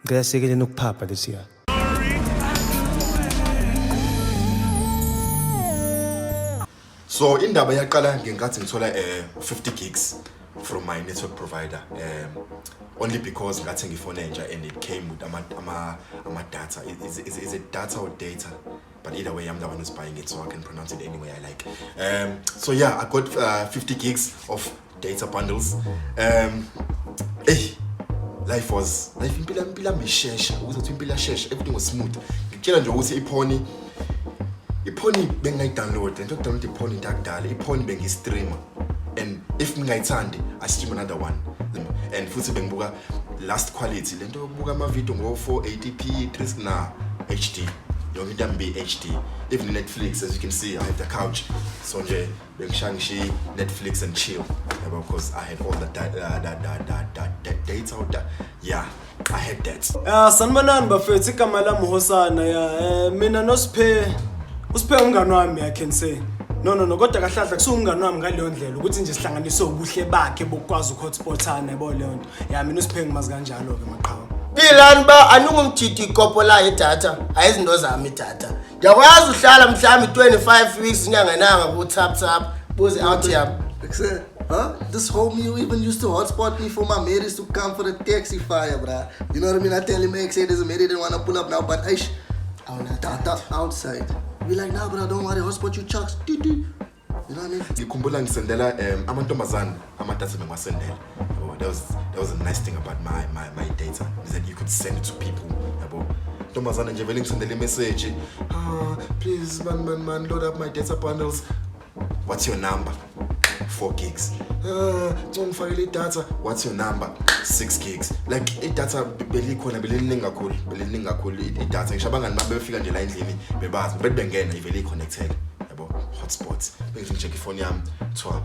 Ngiyasekelena ukuphapha lesiya. So indaba yaqala ngenkathi ngithola 50 gigs from my network provider, only because ngathi ngifone nje and it came with ama data. Is it data or data? But either way, I'm the one who's buying it, so I can pronounce it any way I like. So yeah, I got 50 gigs of data bundles. Life impila mishesha, ukuthi impila shesha, everything was smooth. Ngitshela nje ukuthi iphone bengayidownload, and download iphone ndakudala, iphone bengistreamer. And if ngingayithandi, I stream another one. And futhi bengibuka last quality, lento yokubuka ama video ngo 480p, 3 na HD. Yonke into yami HD. Even Netflix, as you can see, I have the couch. So nje bengishangishi Netflix and chill. Because I had all the data out there. Yeah, I had that. Sanibonani bafethu igama lami uHosana ya. Mina no Sphe umngani wami, I can say. No kodwa kahlahla kusungani wami ngaleyo ndlela ukuthi nje sihlanganise ubuhle bakhe bokwazi ukuhotspotana yabo leyo nto. Ya mina uSphe ngimazi kanjalo ke maqhawe. Bilani ba anungumthidi ikopo la idatha ayizinto zami idatha. Ngiyakwazi uhlala mhlawumbe 25 weeks inyanga nanga ku tap buze out yami. Except, this homie you even used to hotspot me for my mates to come for the taxi fire, bruh. You know what I mean? I tell him, say there's a mate didn't want to pull up now, but aish, data outside. Be like, nah, bruh, don't worry, hotspot you chucks. You know what I mean? Ngikhumbula ngisendela amantombazana amathathu bengiwasendela. That was a nice thing about my data, is that you could send it to people. Ntombazana nje vele ngisendela message, please man load up my data bundles. What's your number? 4 gigs. Don't file data. What's your number? 6 gigs. Like data belininga kakhulu data. Ngishabangani mabefika nje la endlini bebazi bebengena ivele connected. Yabo hotspots. Bengicheck ifone yami to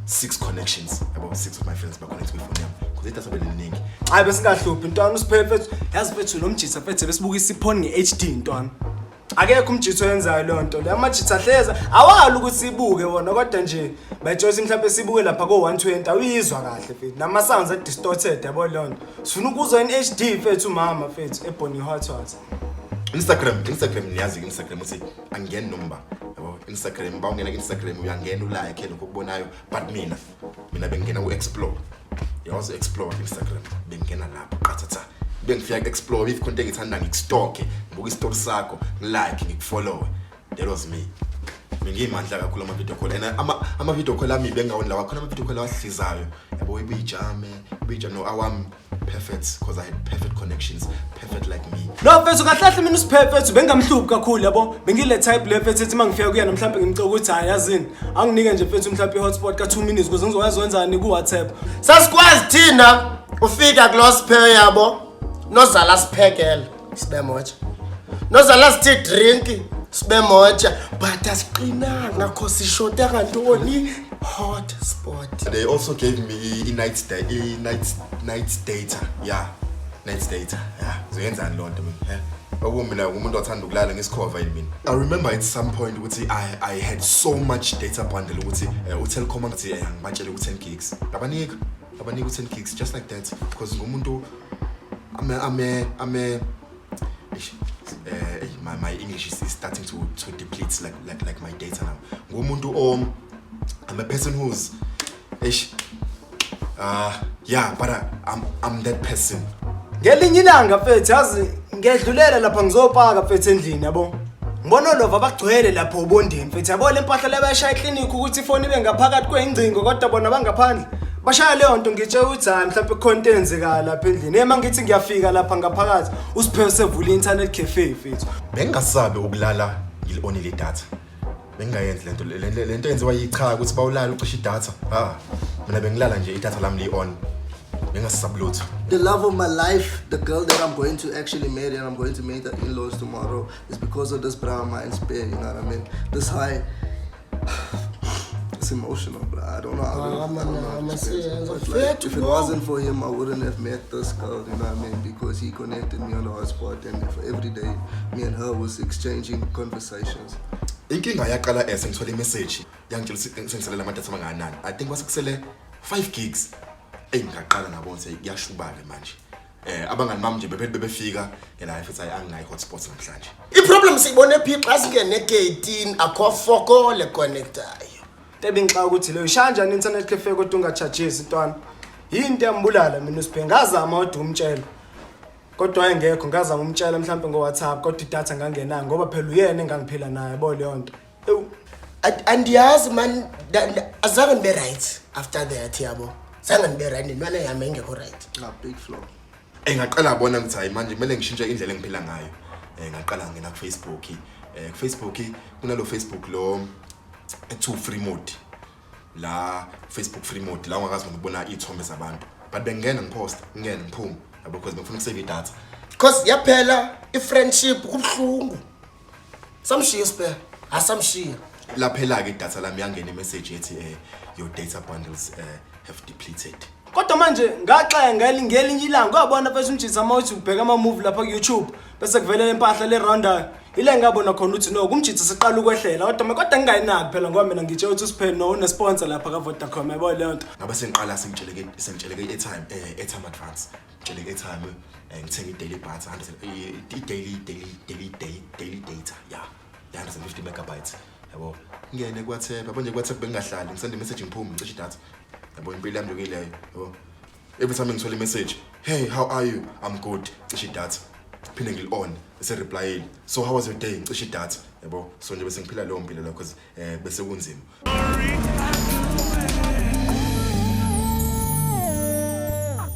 6 connections. About 6 of my friends ba connect with phone yami. Because data beliningi. Hayi besingahluphi ntwana uSphe fethu. Yazi fethu nomjitha fethu besibukisa iphone ngeHD ntwana. Akekho umjitho yenzayo leyo nto le amajitha hleza awali ukuthi sibuke wona kodwa nje bayijoyisa mhlawumbe sibuke lapha ko 120 awuyizwa kahle fethu nama sounds distorted yabo leyo nto sifuna ukuzwa in HD fethu mama fethu ebony hot. Instagram niyazi Instagram uthi angene number yabo Instagram bawungena Instagram uyangena ulike lokho kubonayo but mina bengena uexplore yazi explore Instagram bengena lapho qathatha bengifika explore if content ngithanda ngikustock ngibuka istory sakho ngilike ngikufollow. That was me. Bengimandla kakhulu ama video call and ama video call ami bengawona lawa khona ama video call awahlizayo yabo ibijame no awam perfect because I had perfect connections, perfect like me. No fethu kahlahle mina uSphe fethu bengamhluphi kakhulu yabo bengile type le fethu ethi mangifika kuyena mhlawumbe ngicela ukuthi hayi yazini anginike nje fethu mhlawumbe ihotspot ka 2 minutes ukuze ngizokwazi wenzani ku WhatsApp. Sasikwazi thina ufika ku Sphe yabo nozala siphekela sibe moja. Nozala sithi drink sibe moja but asiqinanga cause ishota kantoni hotspot. They also gave me night data. Yeah. Night data. Yeah. Ziyenzani lonto mina. Mina umuntu othanda ukulala ngesikhova yini mina. I remember at some point ukuthi I had so much data bundle ukuthi uTelkom ngathi ngibatshele ku 10 gigs. Abanika ku 10 gigs just like that because ngumuntu my English is starting to deplete like my data now. Ngumuntu I'm a person who's yeah, but I'm that person. Ngelinye ilanga fethu yazi ngedlulela lapha ngizopaka fethu endlini yabo. Ngibona lova abagcwele lapha ubondeni fethu yabo le mpahla labashaya eclinic ukuthi ifone ibe ngaphakathi kwengcingo kodwa bona bangaphandle. Bashaya leyo nto ngitshe ukuthi hayi mhlawumbe content enzeka lapha endlini. Ema ngithi ngiyafika lapha ngaphakathi uSphe sevula internet cafe fethu. Bengasabe ukulala ngilonile data. Bengayenzi lento yenziwa yicha ukuthi bawulala ucisha idatha. Mina bengilala nje idatha lami li on. Bengasabulutho. The love of my life, the girl that I'm going to actually marry and I'm going to meet her in-laws tomorrow is because of this Brahma and Sphe, you know what I mean? This high. It's emotional, bro. I don't know how to explain it. Like, if it wasn't for him, I wouldn't have met this girl, you know what I mean? Because he connected me on the hotspot and every day, me and her was exchanging conversations. Inkinga yaqala sengithole message yangitshela ukuthi sengisalela amadatha manganani. I think wasekusele 5 gigs. Ngaqala ngabona ukuthi kuyashubala manje. abangani bami nje bebefika ngela futhi anginayi hotspots namhlanje. I-problem siyibone phi xa singene egate akho foko le connectayo. Tebinxa ukuthi lo ishanja internet cafe kodwa ungacharges intwana. Yinto yambulala mina uSphe ngazama kodwa umtshela. Kodwa ayengekho ngazama umtshela mhlawumbe ngo WhatsApp kodwa idatha ngangenanga ngoba phela uyena engangiphila naye yabo leyo nto. Andiyazi man azange nibe right after that yabo. Zange nibe right nintwana yami engekho right. Na big flow. Ngaqala ngibona ukuthi hayi manje kumele ngishintshe indlela engiphila ngayo. Ngaqala ngena ku Facebook. Ku Facebook kunalo Facebook lo to free mode. La Facebook free mode la ungakazi ukubona izithombe zabantu. But bengena ngipost, ngene ngiphuma yabo because bengifuna ukusave idatha. Because yaphela i-friendship kubhlungu. Samshiya Sphe, asamshiya. Laphela ke idatha lami yangena imessage ethi your data bundles have depleted. Kodwa manje ngaxa ngelinye ilanga ngabona bese umjisa mawuthi ubheka ama movie lapha ku YouTube bese kuvelela impahla le roundayo. Ile ngabona khona ukuthi no kumjitha siqala ukwehlela kodwa ngingayinaki phela ngoba mina ngitshe ukuthi uSphe no une sponsor lapha ka Vodacom yabo leyo nto. Ngabe sengiqala sengitsheleke airtime advance. Ngitsheleke airtime ngithenga i-daily data 100 daily data. Yeah. 150 megabytes. Yabo. Ngene ku WhatsApp, yabo nje ku WhatsApp bengahlali ngisende message ngiphuma ngisho idatha. Yabo impilo yami lokileyo. Yabo. Every time ngithola message, "Hey, how are you? I'm good." Ngisho idatha. Phinde ngil-on bese reply, "So how was your day?" Ngisho idatha. Yabo. So nje bese ngiphila leyo mpilo la because bese kunzima.